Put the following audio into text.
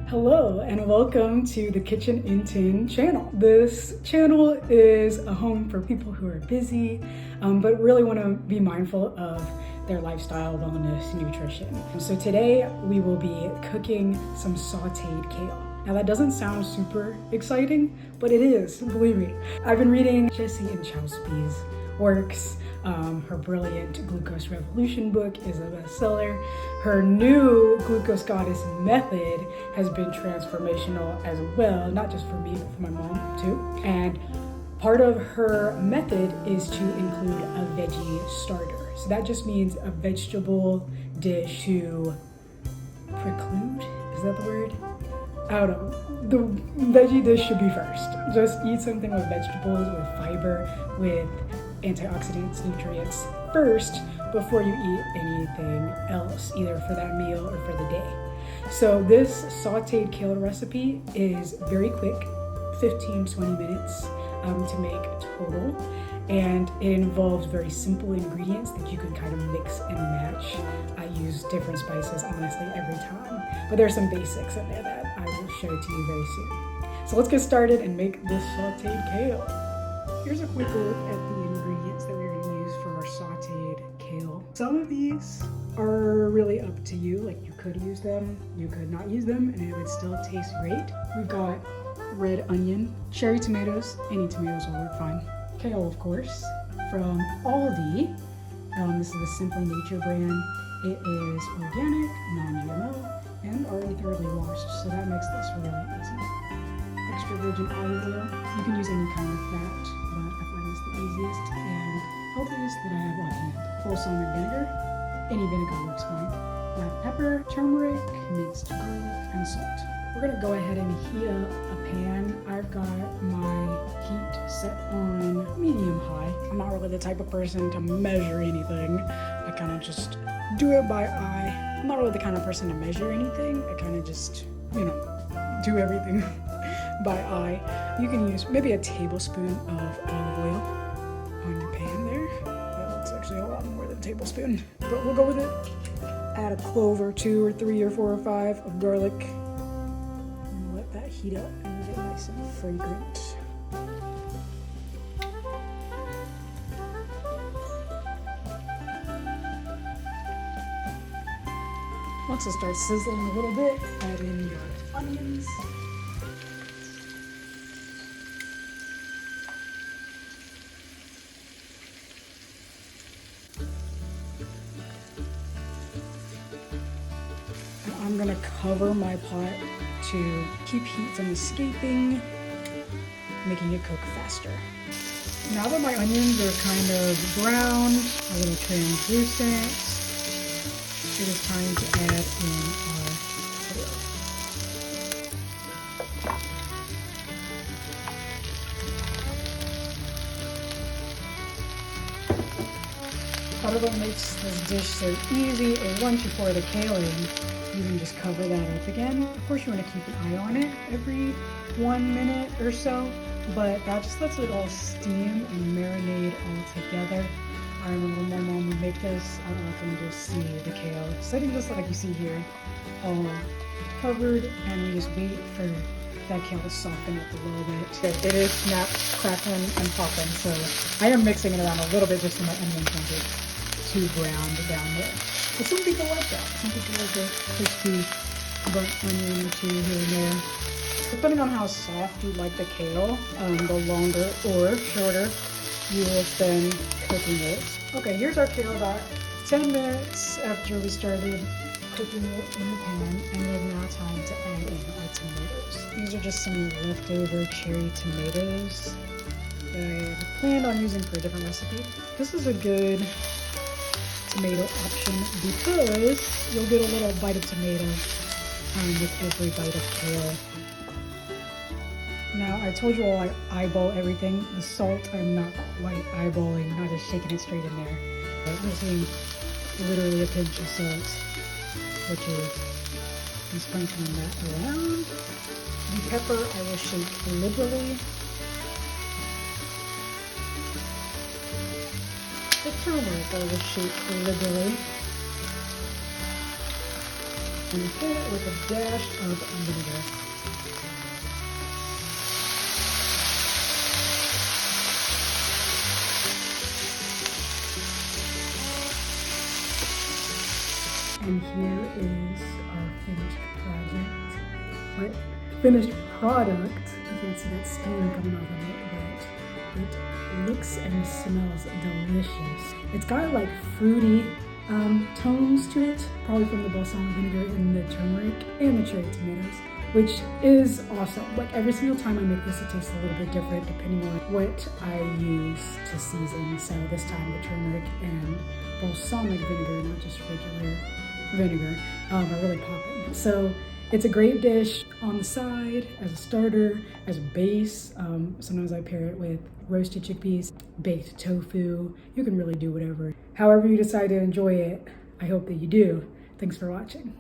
Hello and welcome to the Kitchen in Tin channel. This channel is a home for people who are busy, but really want to be mindful of their lifestyle, wellness, nutrition. So today we will be cooking some sauteed kale. Now that doesn't sound super exciting, but it is, believe me. I've been reading Jessie and Chelspe's works. Her brilliant Glucose Revolution book is a bestseller. Her new GlucoseGoddess Method has been transformational as well, not just for me, but for my mom too. And part of her method is to include a veggie starter. So that just means a vegetable dish to preclude, is that the word? I don't know. The veggie dish should be first. Just eat something with vegetables, with fiber, with antioxidants, nutrients first before you eat anything else, either for that meal or for the day. So this sauteed kale recipe is very quick, 15-20 minutes to make total, and it involves very simple ingredients that you can kind of mix and match. I use different spices honestly every time, but there's some basics in there that I will show to you very soon. So let's get started and make this sauteed kale. Here's a quick look at the ingredients that we're going to use for our sauteed kale. Some of these are really up to you, like you could use them, you could not use them, and it would still taste great. We've got red onion, cherry tomatoes, any tomatoes will work fine. Kale, of course, from Aldi. This is the Simply Nature brand. It is organic, non-GMO, and already thoroughly washed, so that makes this really easy. Extra virgin olive oil. You can use any kind of fat, but I find this the easiest and healthiest that I have on hand. Balsamic vinegar. Any vinegar works fine. Black pepper, turmeric, minced garlic, and salt. We're gonna go ahead and heat up a pan. I've got my heat set on medium high. I'm not really the type of person to measure anything. I kind of just do it by eye. I'm not really the kind of person to measure anything. I kind of just, do everything by eye. You can use maybe a tablespoon of olive oil on your pan there. That looks actually a lot more than a tablespoon, but we'll go with it. Add a clove or 2 or 3 or 4 or 5 of garlic. And let that heat up and get nice and fragrant. Once it starts sizzling a little bit, add in your onions. I'm gonna cover my pot to keep heat from escaping, making it cook faster. Now that my onions are kind of brown, a little translucent, it is time to add in our kale. Part of what makes this dish so easy is once you pour the kale in, you can just cover that up again. Of course, you want to keep an eye on it every 1 minute or so, but that just lets it all steam and marinate all together. I remember when my mom would make this, I would often just see the kale sitting just like you see here, all covered, and we just wait for that kale to soften up a little bit. It is snap, crackling, and popping, so I am mixing it around a little bit just so my onions don't get too browned down there. But some people like that. Some people like a crispy burnt onion or 2 here and there. Depending on how soft you like the kale, the longer or shorter you will spend cooking it. Okay, here's our kale about 10 minutes after we started cooking it in the pan, and it is now time to add in our tomatoes. These are just some leftover cherry tomatoes that I had planned on using for a different recipe. This is a good tomato option because you'll get a little bite of tomato with every bite of kale. Now, I told you all I eyeball everything. The salt, I'm not quite eyeballing, not just shaking it straight in there. I'm using literally a pinch of salt, which is sprinkling that around. The pepper, I will shake liberally. The turmeric, I will shake liberally. and hit it with a dash of vinegar. And here is our finished project. Finished product. You can't see that steam coming off of it, but it looks and smells delicious. It's got like fruity tones to it, probably from the balsamic vinegar and the turmeric and the cherry tomatoes, which is awesome. Like every single time I make this, it tastes a little bit different depending on what I use to season. So this time the turmeric and balsamic vinegar, not just regular vinegar, are really popping. So it's a great dish on the side, as a starter, as a base. Sometimes I pair it with roasted chickpeas, baked tofu. You can really do whatever. However you decide to enjoy it, I hope that you do. Thanks for watching.